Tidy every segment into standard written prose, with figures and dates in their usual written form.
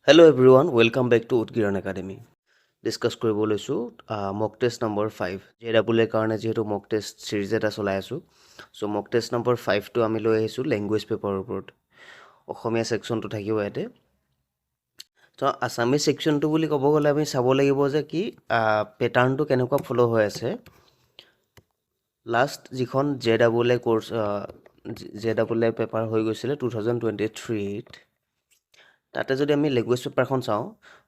Hello everyone, welcome back to Utkiran Academy. Discuss কৰিব লৈছোঁ মক test number 5 JEE কাৰণে যিহেতু মক টেষ্ট ছিৰিজ এটা চলাই আছোঁ চ' মক টেষ্ট নম্বৰ 5টো আমি লৈ আহিছোঁ লেংগুৱেজ পেপাৰৰ ওপৰত অসমীয়া ছেকশ্যনটো থাকিব ইয়াতে চ' আছামিজ ছেকশ্যনটো বুলি ক'ব গ'লে আমি চাব লাগিব যে কি পেটাৰ্ণটো কেনেকুৱা ফ'ল' হৈ আছে লাষ্ট যিখন JEE কোৰ্চ JEE পেপাৰ হৈ গৈছিলে 2023ত তাতে যদি আমি লেংগুৱেজ পেপাৰখন চাওঁ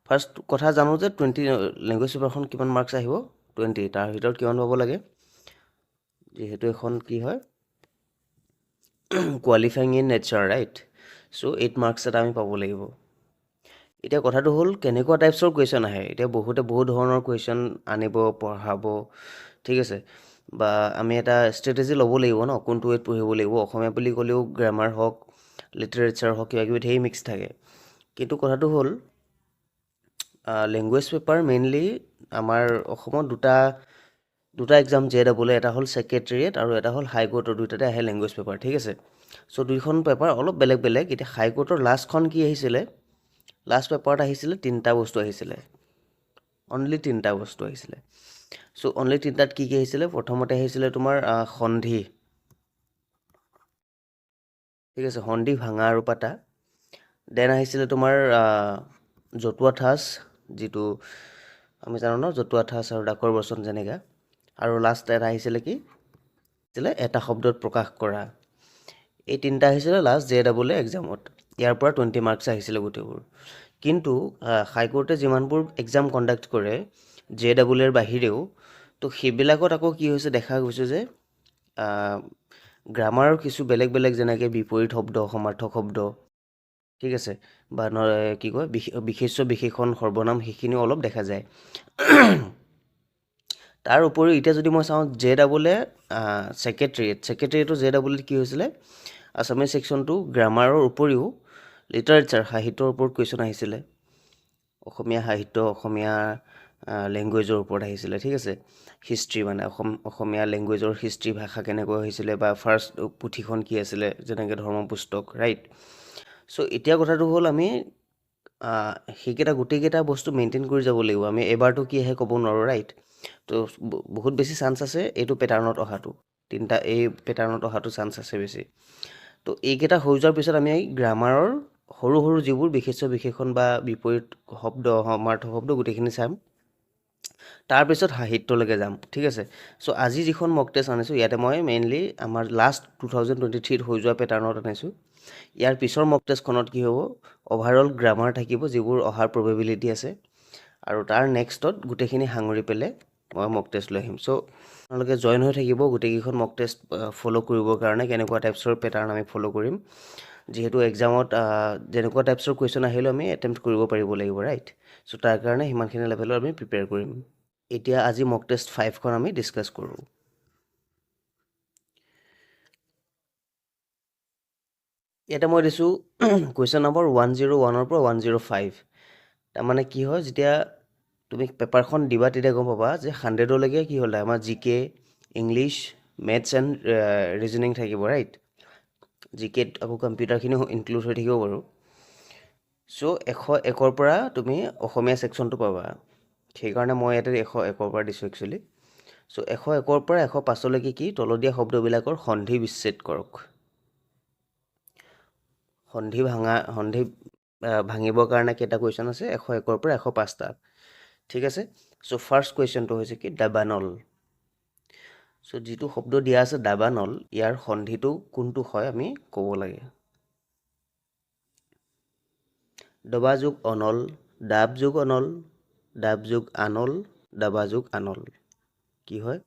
ফাৰ্ষ্ট কথা জানো যে 20 লেংগুৱেজ পেপাৰখন কিমান মাৰ্কছ আহিব 20 তাৰ ভিতৰত কিমান পাব লাগে যিহেতু এখন কি হয় qualifying in nature right so' 8 marks এটা আমি পাব লাগিব এতিয়া কথাটো হ'ল কেনেকুৱা টাইপছৰ কুৱেশ্যন আহে এতিয়া বহুত ধৰণৰ কুৱেশ্যন আনিব পঢ়াব ঠিক আছে বা আমি এটা ষ্ট্ৰেটেজি ল'ব লাগিব ন কোনটো ৱেত পঢ়িব লাগিব অসমীয়া বুলি ক'লেও গ্ৰামাৰ হওক লিটাৰেচাৰ হওক কিবা কিবি ধেৰ মিক্স থাকে কিন্তু কথাটো হ'ল লেংগুৱেজ পেপাৰ মেইনলি আমাৰ অসমত দুটা এক্সাম JEE এটা হ'ল ছেক্ৰেটেৰিয়েট আৰু এটা হ'ল হাইকোৰ্টৰ দুইটাতে আহে লেংগুৱেজ পেপাৰ ঠিক আছে চ' দুইখন পেপাৰ অলপ বেলেগ এতিয়া হাইকোৰ্টৰ লাষ্টখন কি আহিছিলে লাষ্ট পেপাৰত আহিছিলে তিনিটা বস্তু আহিছিলে অনলি তিনিটা বস্তু আহিছিলে চ' অনলি তিনিটাত কি আহিছিলে প্ৰথমতে আহিছিলে তোমাৰ সন্ধি ঠিক আছে সন্ধি ভাঙা আৰু পাতা দেন আহিছিলে তোমাৰ জতুৱা ঠাঁচ যিটো আমি জানো ন জতুৱা ঠাঁচ আৰু ডাকৰ বচন যেনেকা আৰু লাষ্ট এটা আহিছিলে কি আছিলে এটা শব্দত প্ৰকাশ কৰা এই তিনিটা আহিছিলে লাষ্ট JEE এক্সামত ইয়াৰ পৰা 20 মাৰ্কছ আহিছিলে গোটেইবোৰ কিন্তু হাইকোৰ্টে যিমানবোৰ এক্সাম কণ্ডাক্ট কৰে JEEৰ বাহিৰেও তো সেইবিলাকত আকৌ কি হৈছে দেখা গৈছে যে গ্ৰামাৰৰ কিছু বেলেগ যেনেকৈ বিপৰীত শব্দ সমাৰ্থক শব্দ ঠিক আছে বা কি কয় বিশেষ্য বিশেষণ সৰ্বনাম সেইখিনিও অলপ দেখা যায় তাৰ উপৰিও এতিয়া যদি মই চাওঁ JEE ছেক্ৰেটেৰিয়েটো JEE কি হৈছিলে আছামিজ ছেকশ্যনটো গ্ৰামাৰৰ উপৰিও লিটাৰেচাৰ সাহিত্যৰ ওপৰত কুৱেশ্যন আহিছিলে অসমীয়া সাহিত্য অসমীয়া লেংগুৱেজৰ ওপৰত আহিছিলে ঠিক আছে হিষ্ট্ৰী মানে অসমীয়া লেংগুৱেজৰ হিষ্ট্ৰী ভাষা কেনেকৈ হৈছিলে বা ফাৰ্ষ্ট পুথিখন কি আছিলে যেনেকৈ ধৰ্ম পুস্তক ৰাইট চ' এতিয়া কথাটো হ'ল আমি সেইকেইটা গোটেইকেইটা বস্তু মেইনটেইন কৰি যাব লাগিব আমি এবাৰটো কি আহে ক'ব নোৱাৰোঁ ৰাইট তো বহুত বেছি চান্স আছে এইটো পেটাৰ্ণত অহাটো তিনিটা এই পেটাৰ্ণত অহাটো চান্স আছে বেছি তো এইকেইটা হৈ যোৱাৰ পিছত আমি গ্ৰামাৰৰ সৰু যিবোৰ বিশেষ্য বিশেষণ বা বিপৰীত শব্দ সমাৰ্থক শব্দ গোটেইখিনি চাম তাৰপিছত সাহিত্যলৈকে যাম ঠিক আছে চ' আজি যিখন মক টেষ্ট আনিছোঁ ইয়াতে মই মেইনলি আমাৰ লাষ্ট 2023ত হৈ যোৱা পেটাৰ্ণত আনিছোঁ ইয়াৰ পিছৰ মক টেষ্টখনত কি হ'ব অভাৰঅল গ্ৰামাৰ থাকিব যিবোৰ অহাৰ প্ৰবেবিলিটি আছে আৰু তাৰ নেক্সটত গোটেইখিনি সাঙুৰি পেলাই মই মক টেষ্ট লৈ আহিম চ' আপোনালোকে জইন হৈ থাকিব গোটেইকেইখন মক টেষ্ট ফ'ল' কৰিবৰ কাৰণে কেনেকুৱা টাইপছৰ পেটাৰ্ণ আমি ফ'ল' কৰিম যিহেতু এক্সামত যেনেকুৱা টাইপছৰ কুৱেশ্যন আহিলেও আমি এটেম্প্ট কৰিব পাৰিব লাগিব ৰাইট চ' তাৰ কাৰণে সিমানখিনি লেভেলত আমি প্ৰিপেয়াৰ কৰিম এতিয়া আজি মক টেষ্ট 5খন আমি ডিছকাছ কৰোঁ ইয়াতে মই দিছোঁ কুৱেশ্যন নম্বৰ 101ৰ পৰা 105 তাৰমানে কি হয় যেতিয়া তুমি পেপাৰখন দিবা তেতিয়া গম পাবা যে 100লৈকে কি হ'ল আমাৰ GK English maths and reasoning থাকিব ৰাইট GKত আকৌ কম্পিউটাৰখিনিও ইনক্লুড হৈ থাকিব বাৰু চ' 101ৰ পৰা তুমি অসমীয়া ছেকশ্যনটো পাবা সেইকাৰণে মই ইয়াতে 101ৰ পৰা দিছোঁ একচুৱেলি চ' 101ৰ পৰা 105লৈকে কি তলতীয়া শব্দবিলাকৰ সন্ধি বিচ্ছেদ কৰক সন্ধি ভাঙিবৰ কাৰণে কেইটা কুৱেশ্যন আছে 101ৰ পৰা 105টা ঠিক আছে চ' ফাৰ্ষ্ট কুৱেশ্যনটো হৈছে কি দাবানল চ' যিটো শব্দ দিয়া আছে দাবানল ইয়াৰ সন্ধিটো কোনটো হয় আমি ক'ব লাগে দবা যোগ অনল ডাব যোগ অনল ডাব যোগ আনল দাবা যোগ আনল কি হয়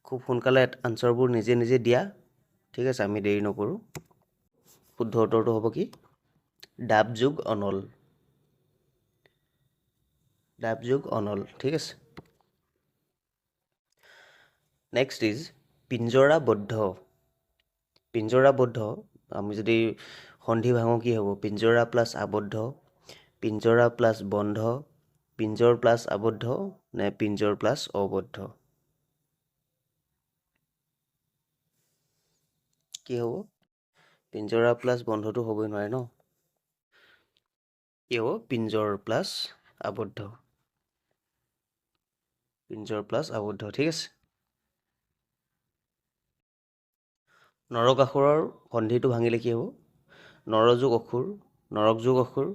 খুব সোনকালে আনচাৰবোৰ নিজে দিয়া ঠিক আছে আমি দেৰি নকৰোঁ শুদ্ধ উত্তৰটো হ'ব কি ডাব যোগ অনল ডাব যোগ অনল ঠিক আছে নেক্সট ইজ পিঞ্জৰাবদ্ধ আমি যদি সন্ধি ভাঙো কি হ'ব পিঞ্জৰা প্লাছ আবদ্ধ পিঞ্জৰা প্লাছ বন্ধ পিঞ্জৰ প্লাছ আবদ্ধ নে পিঞ্জৰ প্লাছ অবদ্ধ কি হ'ব পিঞ্জৰা প্লাছ বন্ধটো হ'বই নোৱাৰে ন কি হ'ব পিঞ্জৰ প্লাছ আবদ্ধ, পিঞ্জৰ প্লাছ আবদ্ধ, ঠিক আছে। নৰকাসুৰৰ সন্ধিটো ভাঙিলে কি হ'ব? নৰযোগ অসুৰ, নৰক যোগ অসুৰ,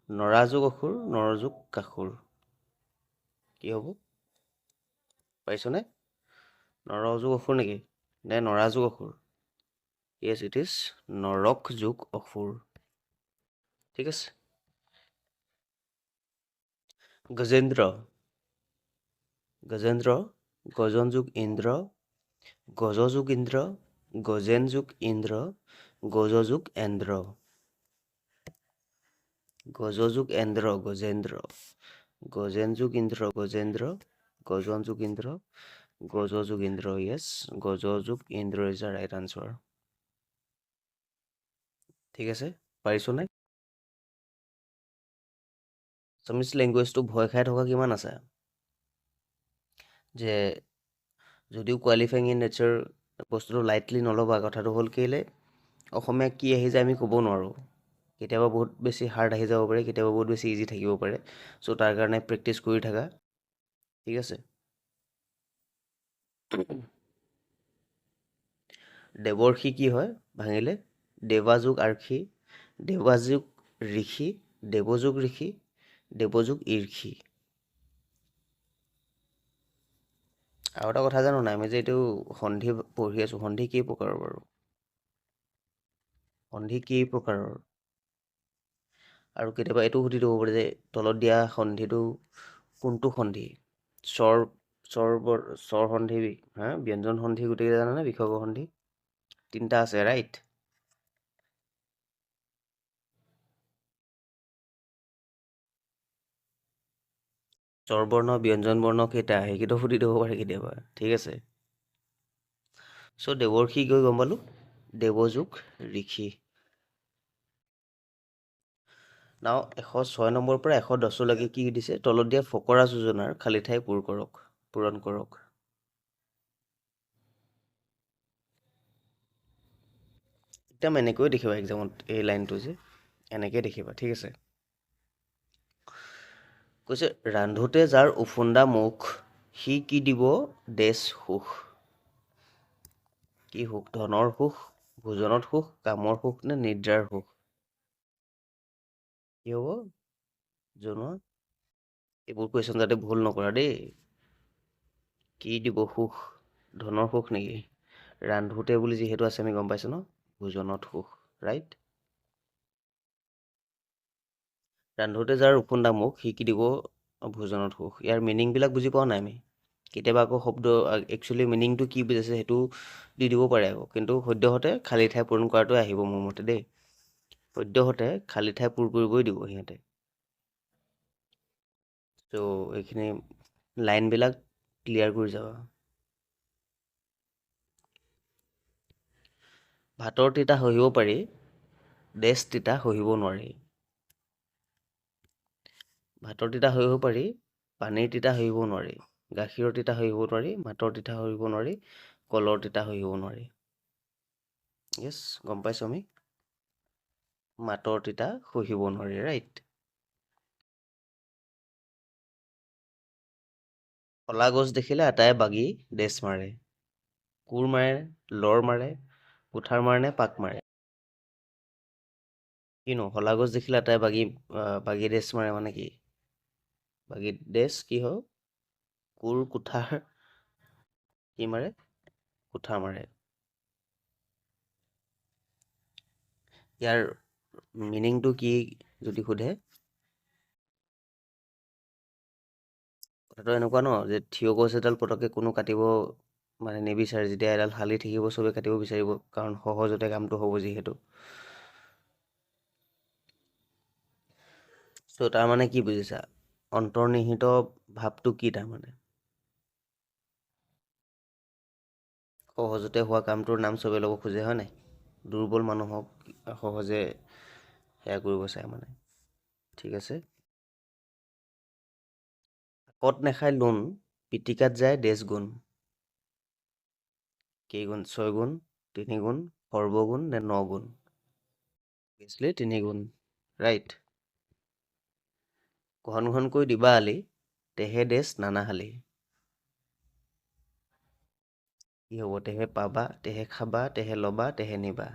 নৰাযোগ অসুৰ, নৰযোগ কাসুৰ। কি হ'ব? পাইছনে? নৰযোগ অসুৰ নেকি নে নৰাযোগ অসুৰ? য়েছ ইট ইজ নৰক যোগ অসুৰ, ঠিক আছে। গজেন্দ্ৰ, গজেন্দ্ৰ, গজন যোগ ইন্দ্ৰ, গজ যোগ ইন্দ্ৰ, গজেন যোগ ইন্দ্ৰ, গজ যোগ এন্দ্ৰ, গজ যোগ এন্দ্ৰ, গজেন্দ্ৰ, গজেন যোগ ইন্দ্ৰ, গজেন্দ্ৰ, গজন যোগ ইন্দ্ৰ, গজ যোগ ইন্দ্ৰ, য়েছ গজ যোগ Indra is the right answer, ঠিক আছে। পাৰিছনে? আছামিজ লেংগুৱেজটো ভয় খাই থকা কিমান আছে যে যদিও কোৱালিফাইং ইন নেচাৰ বস্তুটো লাইটলি নল'বা, কথাটো হ'ল কেলে অসমীয়া কি আহি যায় আমি ক'ব নোৱাৰোঁ, কেতিয়াবা বহুত বেছি হাৰ্ড আহি যাব পাৰে, কেতিয়াবা বহুত বেছি ইজি থাকিব পাৰে, চ' তাৰ কাৰণে প্ৰেক্টিচ কৰি থাকা, ঠিক আছে। দেৱৰ্ষি কি হয় ভাঙিলে? দেৱাযোগ আৰ্ষি, দেৱাযোগ ঋষি, দেৱযোগ ঋষি, দেৱযোগ ঈৰ্ষি। আৰু এটা কথা জানো নাই, আমি যে এইটো সন্ধি পঢ়ি আছো, সন্ধি কেই প্ৰকাৰৰ বাৰু? সন্ধি কেই প্ৰকাৰৰ? আৰু কেতিয়াবা এইটো সুধি দিব পাৰে যে তলত দিয়া সন্ধিটো কোনটো সন্ধি? স্বৰ, স্বৰ সন্ধি, হা ব্যঞ্জন সন্ধি গোটেই জানানে? বিসৰ্গ সন্ধি তিনিটা আছে, ৰাইট। স্বৰ বৰ্ণ ব্যঞ্জন বৰ্ণ কেইটা সেইকেইটা সুধি দিব পাৰে কেতিয়াবা, ঠিক আছে। চ' দেৱৰ্ষি গৈ গম পালো, দেৱযোগ ঋষি। নাও 106 নম্বৰ পৰা 110লৈকে কি দিছে? তলত দিয়া ফকৰা যোজনাৰ খালী ঠাই পূৰণ কৰক। একদম এনেকৈ দেখিবা এক্সামত, এই লাইনটো যে এনেকৈ দেখিবা, ঠিক আছে। কৈছে ৰান্ধোতে যাৰ উফুন্দা মুখ, সি কি দিব দেশ সুখ। কি সুখ? ধনৰ সুখ, ভোজনত সুখ, কামৰ সুখ নে নিদ্ৰাৰ সুখ? কি হ'ব জনোৱা? এইবোৰ কুৱেশ্যন যাতে ভুল নকৰা দেই। কি দিব সুখ? ধনৰ সুখ নেকি? ৰান্ধোতে বুলি যিহেতু আছে আমি গম পাইছো ন, ভোজনত সুখ, ৰাইট। ৰান্ধোতে যাৰ উফুন্দা মুখ, সি কি দিব ভোজনত সুখ। ইয়াৰ মিনিংবিলাক বুজি পোৱা নাই আমি? কেতিয়াবা আকৌ শব্দ একচুৱেলি মিনিংটো কি বুজাইছে সেইটো দি দিব পাৰে আকৌ, কিন্তু সদ্যহতে খালী ঠাই পূৰণ কৰাটোৱে আহিব মোৰ মতে দেই। সদ্যহতে খালী ঠাই পূৰ কৰিবই দিব সিহঁতে। ত' এইখিনি লাইনবিলাক ক্লিয়াৰ কৰি যাবা। ভাতৰ তিতা সহিব পাৰি, ডেছ তিতা সহিব নোৱাৰি। ভাতৰ তিতা সহিব পাৰি, পানীৰ তিতা সহিব নোৱাৰি, গাখীৰৰ তিতা সহিব নোৱাৰি, মাতৰ তিতা সহিব নোৱাৰি, কলৰ তিতা সহিব নোৱাৰি। য়েছ, গম পাইছোঁ আমি। মাতৰ তিতা সহিব নোৱাৰি, ৰাইট। শলা গছ দেখিলে আটায়ে বাগি ডেছ মাৰে। কোৰ মাৰে, লৰ মাৰে, কুঠাৰ মাৰে নে পাক মাৰে? কিনো শলা গছ দেখিলে আটায়ে বাগি ডেছ মাৰে মানে কি? বাগি ডেছ কি হয়? কোৰ কুঠাৰ কি মাৰে? কুঠাৰ মাৰে। ইয়াৰ মিনিংটো কি যদি সোধে? কথাটো এনেকুৱা ন যে থিয় গছ এডাল পতককে কোনো কাটিব মানে নিবিচাৰে, যেতিয়া এডাল হালি থাকিব চবে কাটিব বিচাৰিব, কাৰণ সহজতে কামটো হ'ব যিহেতু। চ' তাৰমানে কি বুজিছা? অন্তৰ্নিহিত ভাৱটো কি তাৰমানে? সহজতে হোৱা কামটোৰ নাম চবে ল'ব খোজে হয় নাই? দুৰ্বল মানুহক সহজে সেয়া কৰিব চায় মানে, ঠিক আছে। কত নেখায় লোণ, পিটিকাত যায় ডেছ গুণ। কেইগুণ? 6 গুণ, 3 গুণ, সৰ্বগুণ নে 9 গুণ? অবভিয়াছলি 3 গুণ, ৰাইট। ঘন ঘনকৈ দিবা আলি তেহে দেশ নানাহালি। কি হ'ব? তেহে পাবা, তেহে খাবা, তেহে ল'বা, তেহে নিবা।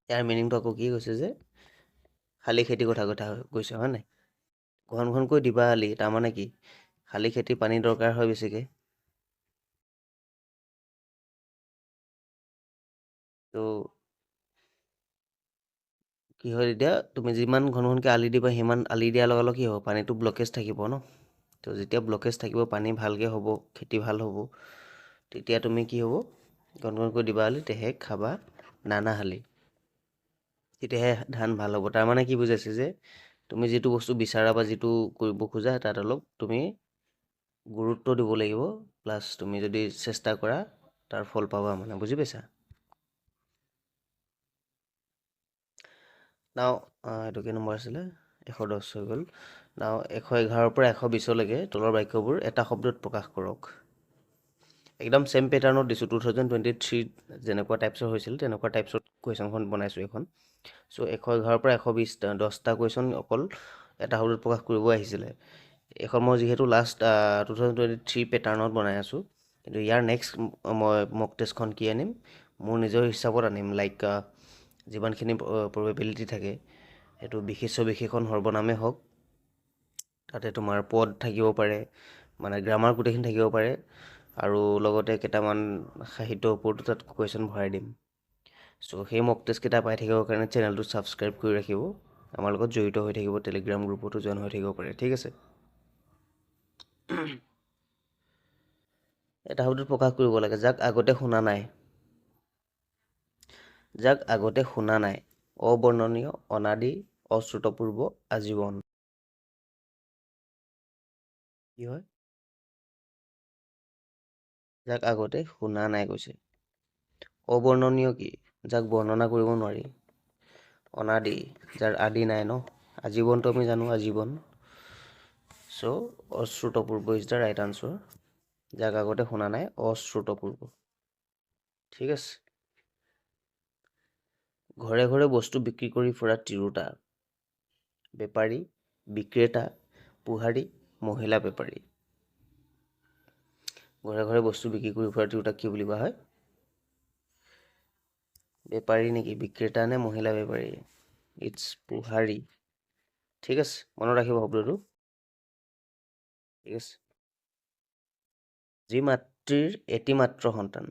ইয়াৰ মিনিংটো আকৌ কি কৈছে যে শালি খেতিৰ কথা কৈছে হয় নাই? ঘন ঘনকৈ দিবা আলি তাৰমানে কি? শালি খেতিৰ পানী দৰকাৰ হয় বেছিকে। তো কি হয় এতিয়া তুমি যিমান ঘন ঘনকৈ আলি দিবা সিমান আলি দিয়াৰ লগে লগে কি হ'ব? পানীটো ব্লকেজ থাকিব ন? তো যেতিয়া ব্লকেজ থাকিব পানী ভালকৈ হ'ব, খেতি ভাল হ'ব, তেতিয়া তুমি কি হ'ব? ঘন ঘনকৈ দিবা আলি তেহে খাবা নানাহালি। তেতিয়াহে ধান ভাল হ'ব। তাৰমানে কি বুজাইছে যে তুমি যিটো বস্তু বিচাৰা বা যিটো কৰিব খোজা তাত অলপ তুমি গুৰুত্ব দিব লাগিব, প্লাছ তুমি যদি চেষ্টা কৰা তাৰ ফল পাবা মানে, বুজি পাইছা? নাও এইটো কি নম্বৰ আছিলে? 110 হৈ গ'ল। নাও 111ৰ পৰা 120লৈকে তলৰ বাক্যবোৰ এটা শব্দত প্ৰকাশ কৰক। একদম ছেম পেটাৰ্ণত দিছোঁ। 2023 যেনেকুৱা টাইপছৰ হৈছিল তেনেকুৱা টাইপছত কুৱেশ্যনখন বনাইছোঁ এখন। চ' 111ৰ পৰা 120 10টা কুৱেশ্যন অকল এটা শব্দত প্ৰকাশ কৰিব আহিছিলে। এইখন মই যিহেতু লাষ্ট 2023 পেটাৰ্ণত বনাই আছোঁ, কিন্তু ইয়াৰ নেক্সট মই মক টেষ্টখন কি আনিম? মোৰ নিজৰ হিচাপত আনিম, লাইক যিমানখিনি প্ৰবেবিলিটি থাকে সেইটো বিশেষ্য বিশেষণ সৰ্বনামেই হওক, তাতে তোমাৰ পদ থাকিব পাৰে, মানে গ্ৰামাৰ গোটেইখিনি থাকিব পাৰে, আৰু লগতে কেইটামান সাহিত্যৰ ওপৰতো তাত কুৱেশ্যন ভৰাই দিম। চ' সেই মক টেষ্টকেইটা পাই থাকিবৰ কাৰণে চেনেলটো ছাবস্ক্ৰাইব কৰি ৰাখিব, আমাৰ লগত জড়িত হৈ থাকিব, টেলিগ্ৰাম গ্ৰুপতো জইন হৈ থাকিব পাৰে, ঠিক আছে? এটা শব্দত প্ৰকাশ কৰিব লাগে যাক আগতে শুনা নাই। যাক আগতে শুনা নাই। অবৰ্ণনীয়, অনাদি, অশ্ৰুতপূৰ্ব, আজীৱন। কি হয়? যাক আগতে শুনা নাই কৈছে। অবৰ্ণনীয় কি? যাক বৰ্ণনা কৰিব নোৱাৰি। অনাদি, যাৰ আদি নাই ন? আজীৱনটো আমি জানো আজীৱন। চ' অশ্ৰুতপূৰ্ব ইজ দ্য ৰাইট আনচাৰ। যাক আগতে শুনা নাই, অশ্ৰুতপূৰ্ব। ঠিক আছে। ঘৰে ঘৰে বস্তু বিক্ৰী কৰি ফুৰা তিৰোতা। বেপাৰী, বিক্ৰেতা, পোহাৰী, মহিলা বেপাৰী। ঘৰে ঘৰে বস্তু বিক্ৰী কৰি ফুৰা তিৰোতাক কি বুলি কোৱা হয়? বেপাৰী নেকি? বিক্ৰেতা নে মহিলা বেপাৰী? ইটছ পোহাৰী। ঠিক আছে, মনত ৰাখিব শব্দটো। ঠিক আছে। যি মাতৃৰ এটিমাত্ৰ সন্তান,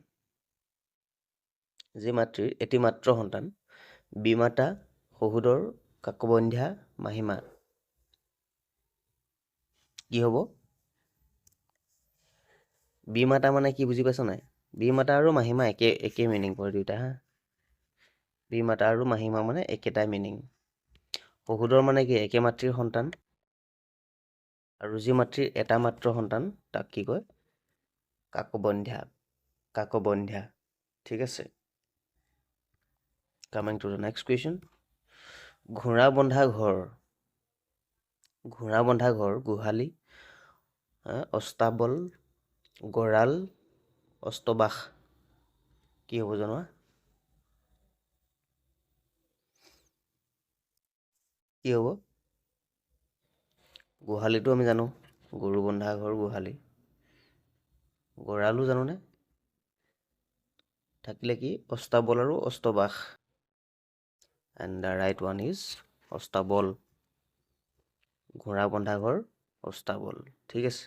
যি মাতৃৰ এটিমাত্ৰ সন্তান, বিমাতা, শহুৰৰ, কাকবন্ধ্যা, মাহীমা। কি হ'ব? বিমাতা মানে কি বুজি পাইছা নাই? বিমাতা আৰু মাহীমা একে মিনিং কৰে দুইটা হা। বিমাতা আৰু মাহীমা মানে একেটাই মিনিং। শহুৰৰ মানে কি? একে মাতৃৰ সন্তান, আৰু যি মাতৃৰ এটা মাত্ৰ সন্তান তাক কি কয়? কাকবন্ধ্যা। কাকবন্ধ্যা। ঠিক আছে। Coming to the next question. ঘোঁৰা বন্ধা ঘৰ। ঘোঁৰা বন্ধা ঘৰ, গোহালি, অস্তাবল, গঁৰাল, অস্তবাস। কি হ'ব জনোৱা? কি হ'ব? গোহালিটো আমি জানো, গৰু বন্ধা ঘৰ গোহালি। গঁৰালো জানোনে? থাকিলে কি? অস্তাবল আৰু অস্তবাস। And the right one is অস্তাবল। ঘোঁৰা বন্ধা ঘৰ, অস্তাবল। ঠিক আছে।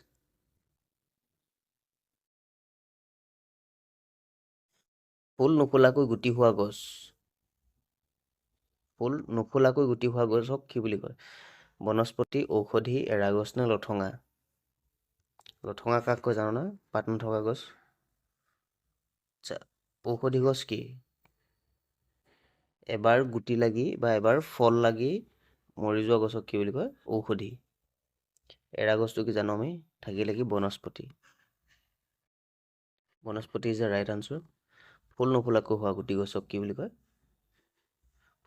ফুল নুফুলাকৈ গুটি হোৱা গছ। ফুল নুফুলাকৈ গুটি হোৱা গছক কি বুলি কয়? বনস্পতি, ঔষধি, এৰাগছ নে লঠঙা? লঠঙা কাক কয় জানো না? পাত নথকা গছ। আচ্ছা, ঔষধি গছ কি? এবাৰ গুটি লাগি বা এবাৰ ফল লাগি মৰি যোৱা গছক কি বুলি কয়? ঔষধি। এৰা গছটো কি জানো আমি? থাকিলে কি? বনস্পতি। বনস্পতি ইজ দ্য ৰাইট আনচাৰ। ফুল নুফুলাকৈ হোৱা গুটি গছক কি বুলি কয়?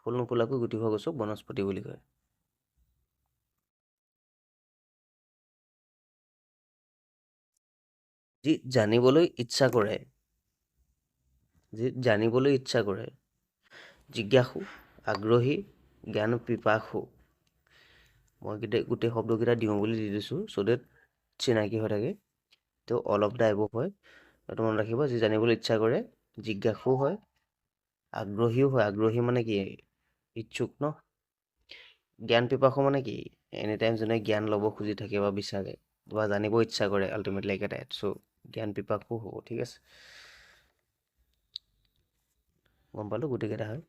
ফুল নুফুলাকৈ গুটি হোৱা গছক বনস্পতি বুলি কয়। যি জানিবলৈ ইচ্ছা কৰে, যি জানিবলৈ ইচ্ছা কৰে, জিজ্ঞাসু, আগ্ৰহী, জ্ঞান পিপাসু। মই গোটেই শব্দকেইটা দিওঁ বুলি দি দিছোঁ চ' ডেট চিনাকি হৈ থাকে। তো অল অফ দ্য এবভ হয়। এইটো মনত ৰাখিব, যি জানিবলৈ ইচ্ছা কৰে, জিজ্ঞাসু হয়, আগ্ৰহীও হয়। আগ্ৰহী মানে কি? ইচ্ছুক ন? জ্ঞান পিপাসু মানে কি? এনি টাইম যোনে জ্ঞান ল'ব খুজি থাকে বা বিচাৰে বা জানিব ইচ্ছা কৰে আল্টিমেটলি একেটাই। চ' জ্ঞান পিপাসু হ'ব, ঠিক আছে? গম পালোঁ গোটেইকেইটা হয়।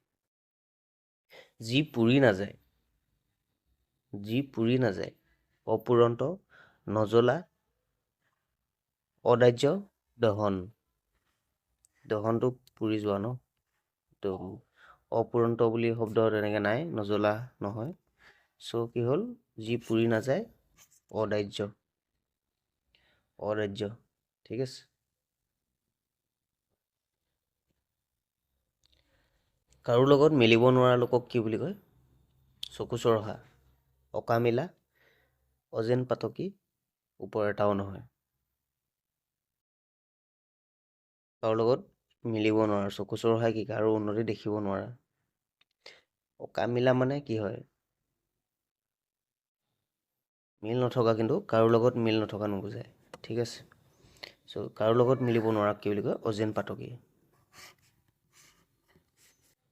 যি পুৰি নাযায়, অপুৰন্ত, নজ্বলা, অদাৰ্য, দহনটো পুৰি যোৱা ন? তো অপুৰন্ত বুলি শব্দ তেনেকৈ নাই, নজ্বলা নহয়। চ' কি হ'ল? যি পুৰি নাযায়, অদাৰ্য, ঠিক আছে? কাৰো লগত মিলিব নোৱাৰা লোকক কি বুলি কয়? চকু চৰহা, অকামিলা, অজেন পাতকী, ওপৰ এটাও নহয়। কাৰো লগত মিলিব নোৱাৰা, চকু চৰহা কি? কাৰো উন্নতি দেখিব নোৱাৰা। অকামিলা মানে কি হয়? মিল নথকা, কিন্তু কাৰো লগত মিল নথকা নুবুজায়, ঠিক আছে? চ' কাৰো লগত মিলিব নোৱাৰা কি বুলি কয়? অজেন পাতকী,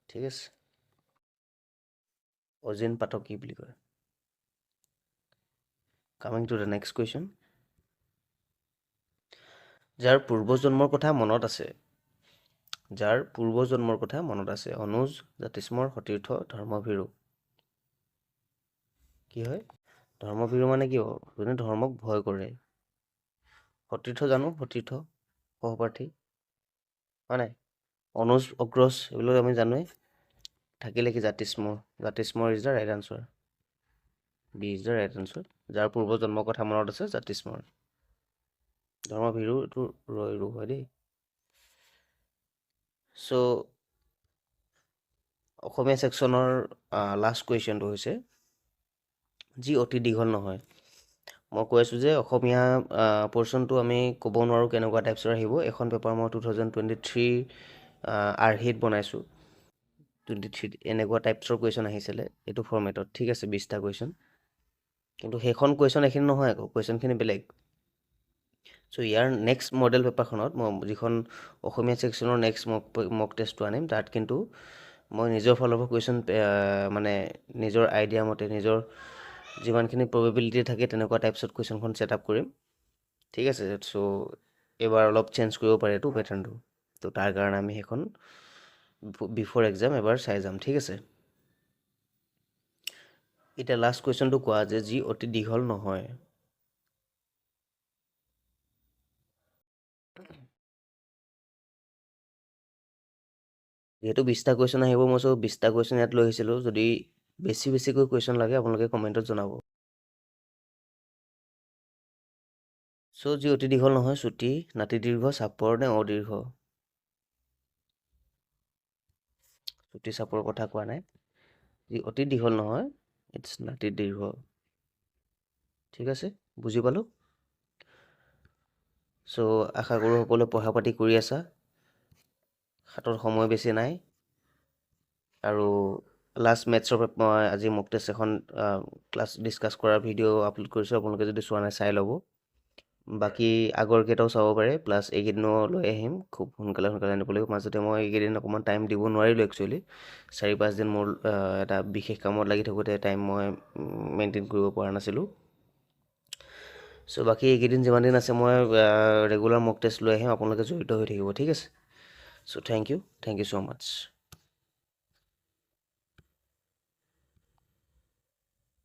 ঠিক আছে? অজেন পাতকী বুলি কয়। Coming to the next question. যাৰ পূৰ্বজন্মৰ কথা মনত আছে, অনুজ, জাতিস্মৰ, সতীৰ্থ, ধৰ্মভীৰু। কি হয়? ধৰ্মভীৰু মানে কি হ'ব? যোনে ধৰ্মক ভয় কৰে। সতীৰ্থ জানো, সহপাঠী হয় নাই? অনুজ, অগ্ৰজ এইবিলাক আমি জানোৱেই। থাকিলে কি? জাতিস্মৰ is the right answer. B is the right answer. যাৰ পূৰ্বজন্মৰ কথা মনত আছে, জাতিস্মৰ। ধৰ্মভীৰু এইটো ৰু হয় দেই। চ' অসমীয়া ছেকশ্যনৰ লাষ্ট কুৱেশ্যনটো হৈছে, যি অতি দীঘল নহয়। মই কৈ আছোঁ যে অসমীয়া পৰ্চনটো আমি ক'ব নোৱাৰোঁ কেনেকুৱা টাইপছৰ আহিব। এখন পেপাৰ মই 2023 আৰ্হিত বনাইছোঁ। 23 এনেকুৱা টাইপছৰ কুৱেশ্যন আহিছিলে এইটো ফৰ্মেটত, ঠিক আছে? 20টা কুৱেশ্যন। কিন্তু সেইখন কুৱেশ্যন এইখিনি নহয় আকৌ, কুৱেশ্যনখিনি বেলেগ। চ' ইয়াৰ নেক্সট মডেল পেপাৰখনত মই যিখন অসমীয়া ছেকশ্যনৰ নেক্সট মক টেষ্টটো আনিম, তাত কিন্তু মই নিজৰ ফালৰ পৰা কুৱেশ্যন মানে নিজৰ আইডিয়া মতে, নিজৰ যিমানখিনি প্ৰবেবিলিটি থাকে তেনেকুৱা টাইপছত কুৱেশ্যনখন ছেট আপ কৰিম, ঠিক আছে? চ' এইবাৰ অলপ চেঞ্জ কৰিব পাৰে এইটো পেটাৰ্ণটো। তো তাৰ কাৰণে আমি সেইখন বিফ'ৰ এক্সাম এবাৰ চাই যাম, ঠিক আছে? এতিয়া লাষ্ট কুৱেশ্যনটো কোৱা যে যি অতি দীঘল নহয়। যিহেতু 20টা কুৱেশ্যন আহিব, মই চব 20টা কুৱেশ্যন ইয়াত লৈ আহিছিলোঁ। যদি বেছিকৈ কুৱেশ্যন লাগে আপোনালোকে কমেণ্টত জনাব। চ' যি অতি দীঘল নহয়, চুটি, নাতি দীৰ্ঘ, চাপৰ নে অদীৰ্ঘ? চুটি চাপৰ কথা কোৱা নাই। যি অতি দীঘল নহয়, ইটছ নাতি দীৰ্ঘ, ঠিক আছে? বুজি পালোঁ। চ' আশা কৰোঁ সকলোৱে পঢ়া পাতি কৰি আছা। হাতত সময় বেছি নাই। আৰু লাষ্ট মেথছৰ মই আজি মক টেষ্ট এখন ক্লাছ ডিছকাছ কৰাৰ ভিডিঅ' আপলোড কৰিছোঁ। আপোনালোকে যদি চোৱা নাই চাই ল'ব। বাকী আগৰকেইটাও চাব পাৰে, প্লাছ এইকেইদিনো লৈ আহিম খুব সোনকালে আনিব লাগিব। মাজতে মই এইকেইদিন অকণমান টাইম দিব নোৱাৰিলোঁ একচুৱেলি। 4-5 দিন মোৰ এটা বিশেষ কামত লাগি থাকোঁতে টাইম মই মেইনটেইন কৰিব পৰা নাছিলোঁ। চ' বাকী এইকেইদিন যিমান দিন আছে মই ৰেগুলাৰ মক টেষ্ট লৈ আহিম, আপোনালোকে জড়িত হৈ থাকিব, ঠিক আছে? চ' থেংক ইউ ছ' মাছ।